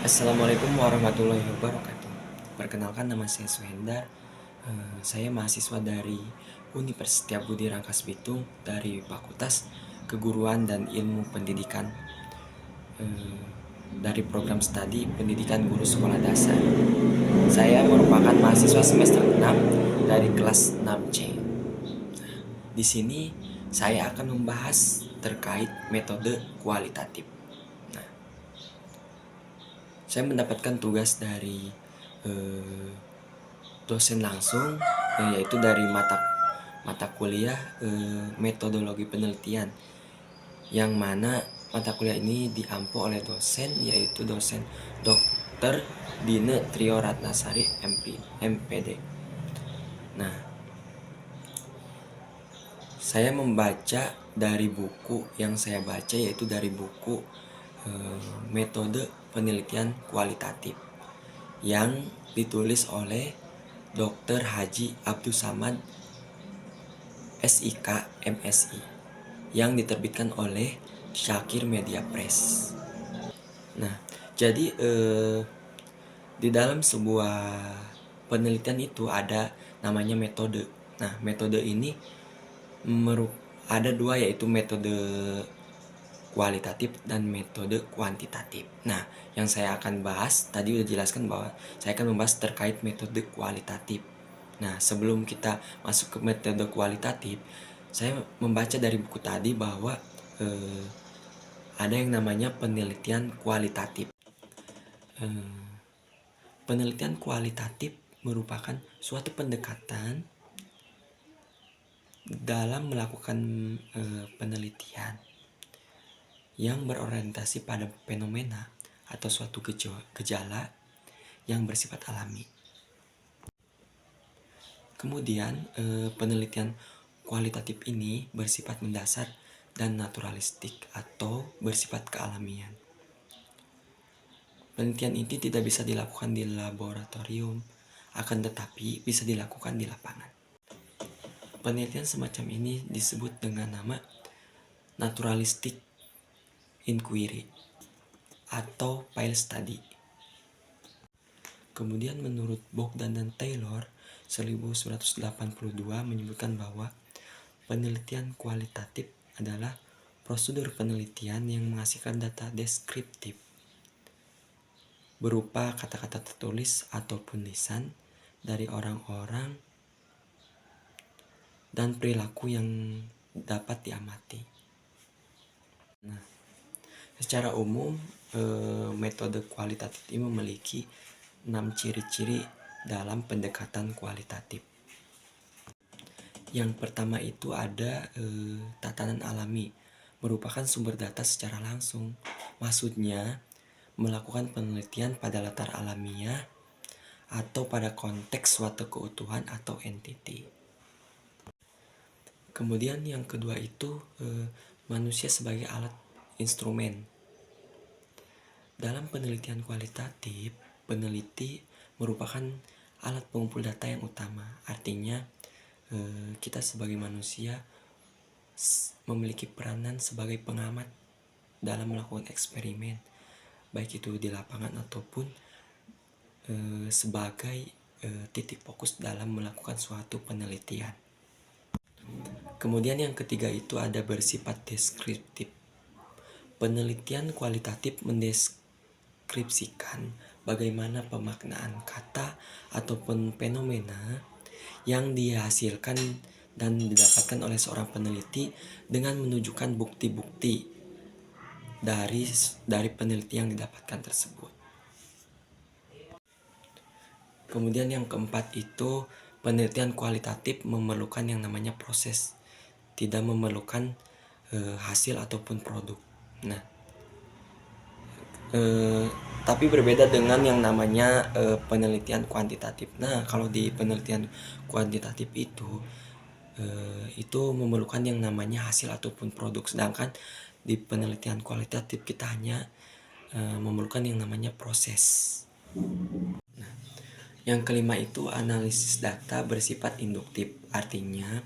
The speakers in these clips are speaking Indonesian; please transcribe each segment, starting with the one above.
Assalamualaikum warahmatullahi wabarakatuh. Perkenalkan, nama saya Suhendar. Saya mahasiswa dari Universitas Budi Rangkas Bitung dari Fakultas Keguruan dan Ilmu Pendidikan, eh, dari program studi Pendidikan Guru Sekolah Dasar. Saya merupakan mahasiswa semester 6 dari kelas 6C. Di sini saya akan membahas terkait metode kualitatif. Nah, saya mendapatkan tugas dari eh, dosen langsung, yaitu dari mata mata kuliah metodologi penelitian, yang mana mata kuliah ini diampu oleh dosen, yaitu dosen Dr. Dine Trio Ratnasari MPD. Nah, saya membaca dari buku yang saya baca, yaitu dari buku metode penelitian kualitatif yang ditulis oleh Dr. Haji Abdus Samad SIK MSI, yang diterbitkan oleh Syakir Media Press. Nah, jadi di dalam sebuah penelitian itu ada namanya metode. Nah, metode ini ada dua, yaitu metode kualitatif dan metode kuantitatif. Nah, yang saya akan bahas tadi udah jelaskan bahwa saya akan membahas terkait metode kualitatif. Nah, sebelum kita masuk ke metode kualitatif, saya membaca dari buku tadi bahwa eh, ada yang namanya penelitian kualitatif. Eh, Penelitian kualitatif merupakan suatu pendekatan dalam melakukan penelitian yang berorientasi pada fenomena atau suatu gejala yang bersifat alami. Kemudian penelitian kualitatif ini bersifat mendasar dan naturalistik atau bersifat kealamian. Penelitian ini tidak bisa dilakukan di laboratorium, akan tetapi bisa dilakukan di lapangan. Penelitian semacam ini disebut dengan nama naturalistic inquiry atau field study. Kemudian menurut Bogdan dan Taylor 1982 menyebutkan bahwa penelitian kualitatif adalah prosedur penelitian yang menghasilkan data deskriptif berupa kata-kata tertulis ataupun lisan dari orang-orang dan perilaku yang dapat diamati. Nah, secara umum metode kualitatif ini memiliki 6 ciri-ciri dalam pendekatan kualitatif. Yang pertama itu ada tatanan alami, merupakan sumber data secara langsung. Maksudnya melakukan penelitian pada latar alamiah atau pada konteks suatu keutuhan atau entiti. Kemudian yang kedua itu manusia sebagai alat instrumen. Dalam penelitian kualitatif, peneliti merupakan alat pengumpul data yang utama. Artinya kita sebagai manusia memiliki peranan sebagai pengamat dalam melakukan eksperimen, baik itu di lapangan ataupun sebagai titik fokus dalam melakukan suatu penelitian. Kemudian yang ketiga itu ada bersifat deskriptif. Penelitian kualitatif mendeskripsikan bagaimana pemaknaan kata ataupun fenomena yang dihasilkan dan didapatkan oleh seorang peneliti dengan menunjukkan bukti-bukti dari penelitian yang didapatkan tersebut. Kemudian yang keempat itu penelitian kualitatif memerlukan yang namanya proses, tidak memerlukan hasil ataupun produk. Nah, tapi berbeda dengan yang namanya penelitian kuantitatif. Nah, kalau di penelitian kuantitatif itu memerlukan yang namanya hasil ataupun produk, sedangkan di penelitian kualitatif kita hanya memerlukan yang namanya proses. Nah, yang kelima itu analisis data bersifat induktif. Artinya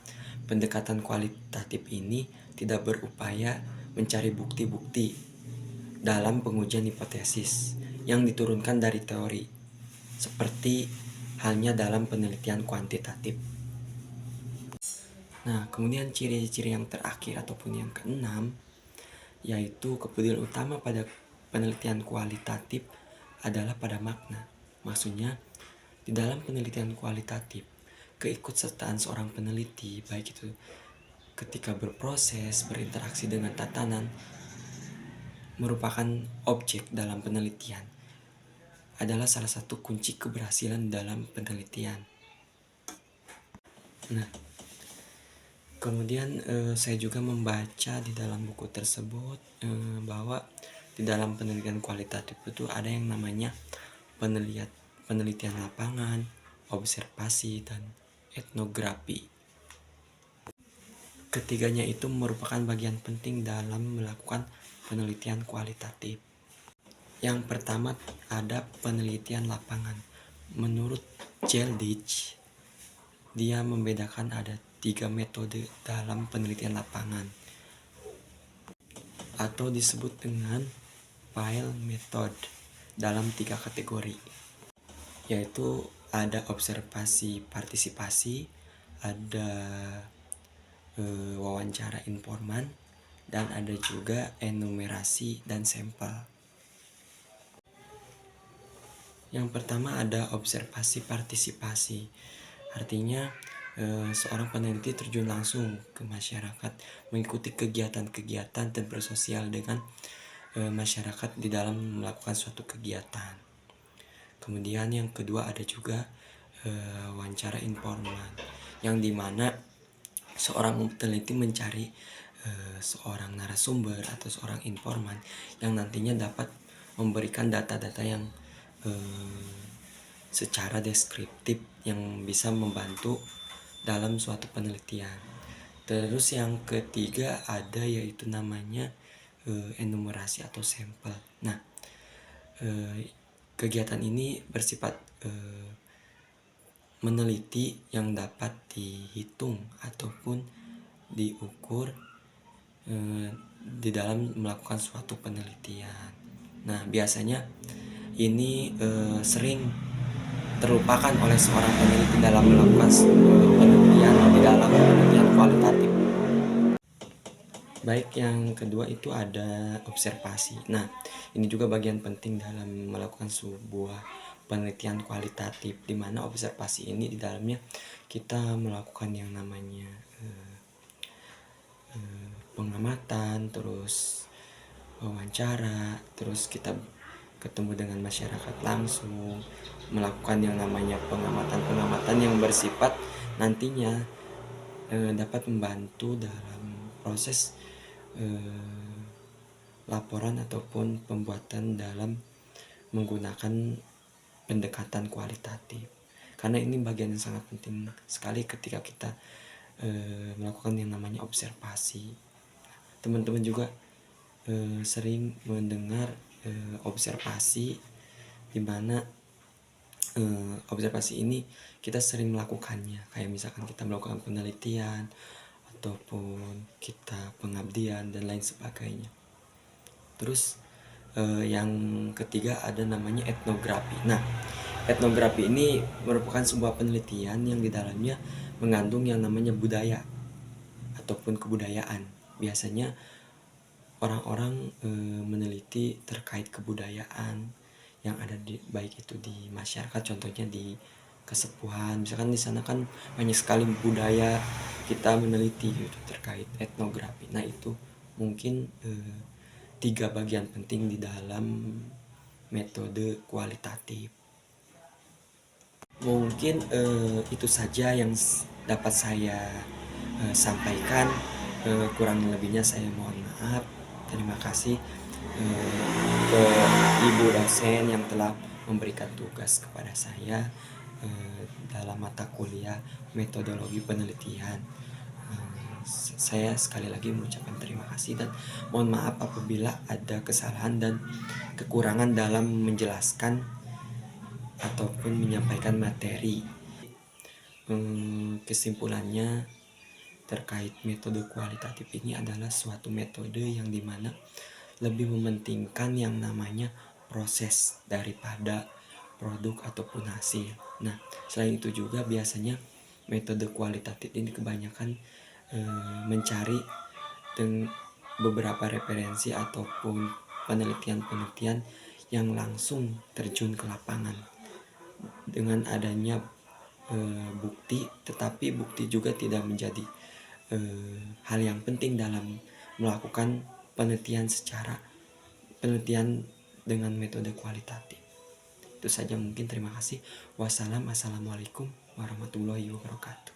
pendekatan kualitatif ini tidak berupaya mencari bukti-bukti dalam pengujian hipotesis. yang diturunkan dari teori, seperti halnya dalam penelitian kuantitatif. Nah, kemudian ciri-ciri yang terakhir ataupun yang keenam, yaitu kepedulian utama pada penelitian kualitatif adalah pada makna. Maksudnya, di dalam penelitian kualitatif, keikutsertaan seorang peneliti, baik itu ketika berproses, berinteraksi dengan tatanan, merupakan objek dalam penelitian, adalah salah satu kunci keberhasilan dalam penelitian. Nah, kemudian saya juga membaca di dalam buku tersebut bahwa di dalam penelitian kualitatif itu ada yang namanya penelitian lapangan, observasi, dan etnografi. Ketiganya itu merupakan bagian penting dalam melakukan penelitian kualitatif. Yang pertama ada penelitian lapangan. Menurut Geldich, dia membedakan ada 3 metode dalam penelitian lapangan, atau disebut dengan file method, dalam 3 kategori, yaitu ada observasi partisipasi, ada wawancara informan, dan ada juga enumerasi dan sampel. Yang pertama ada observasi partisipasi, artinya seorang peneliti terjun langsung ke masyarakat, mengikuti kegiatan-kegiatan dan bersosial dengan masyarakat di dalam melakukan suatu kegiatan. Kemudian yang kedua ada juga wawancara informan, yang dimana seorang peneliti mencari seorang narasumber atau seorang informan yang nantinya dapat memberikan data-data yang secara deskriptif yang bisa membantu dalam suatu penelitian. Terus yang ketiga ada yaitu namanya enumerasi atau sampel. Nah, kegiatan ini bersifat meneliti yang dapat dihitung ataupun diukur di dalam melakukan suatu penelitian. Nah, biasanya ini sering terlupakan oleh seorang peneliti dalam melakukan penelitian di dalam penelitian kualitatif. Baik, yang kedua itu ada observasi. Nah, ini juga bagian penting dalam melakukan sebuah penelitian kualitatif, di mana observasi ini di dalamnya kita melakukan yang namanya pengamatan, terus wawancara, terus kita ketemu dengan masyarakat langsung, melakukan yang namanya pengamatan-pengamatan yang bersifat nantinya dapat membantu dalam proses laporan ataupun pembuatan dalam menggunakan pendekatan kualitatif. Karena ini bagian yang sangat penting sekali ketika kita melakukan yang namanya observasi. Teman-teman juga sering mendengar observasi, di mana observasi ini kita sering melakukannya, kayak misalkan kita melakukan penelitian ataupun kita pengabdian dan lain sebagainya. Terus yang ketiga ada namanya etnografi. Nah, etnografi ini merupakan sebuah penelitian yang di dalamnya mengandung yang namanya budaya ataupun kebudayaan. Biasanya orang-orang meneliti terkait kebudayaan yang ada di, baik itu di masyarakat, contohnya di kesepuhan, misalkan di sana kan banyak sekali budaya, kita meneliti gitu terkait etnografi. Nah, itu mungkin 3 bagian penting di dalam metode kualitatif. Mungkin itu saja yang dapat saya sampaikan. Kurang lebihnya saya mohon maaf. Terima kasih ke Ibu dosen yang telah memberikan tugas kepada saya dalam mata kuliah metodologi penelitian. Saya sekali lagi mengucapkan terima kasih dan mohon maaf apabila ada kesalahan dan kekurangan dalam menjelaskan ataupun menyampaikan materi. Kesimpulannya terkait metode kualitatif ini adalah suatu metode yang dimana lebih mementingkan yang namanya proses daripada produk ataupun hasil. Nah, selain itu juga biasanya metode kualitatif ini kebanyakan mencari beberapa referensi ataupun penelitian-penelitian yang langsung terjun ke lapangan dengan adanya bukti, tetapi bukti juga tidak menjadi hal yang penting dalam melakukan penelitian dengan metode kualitatif. Itu saja mungkin, terima kasih. Wassalamualaikum warahmatullahi wabarakatuh.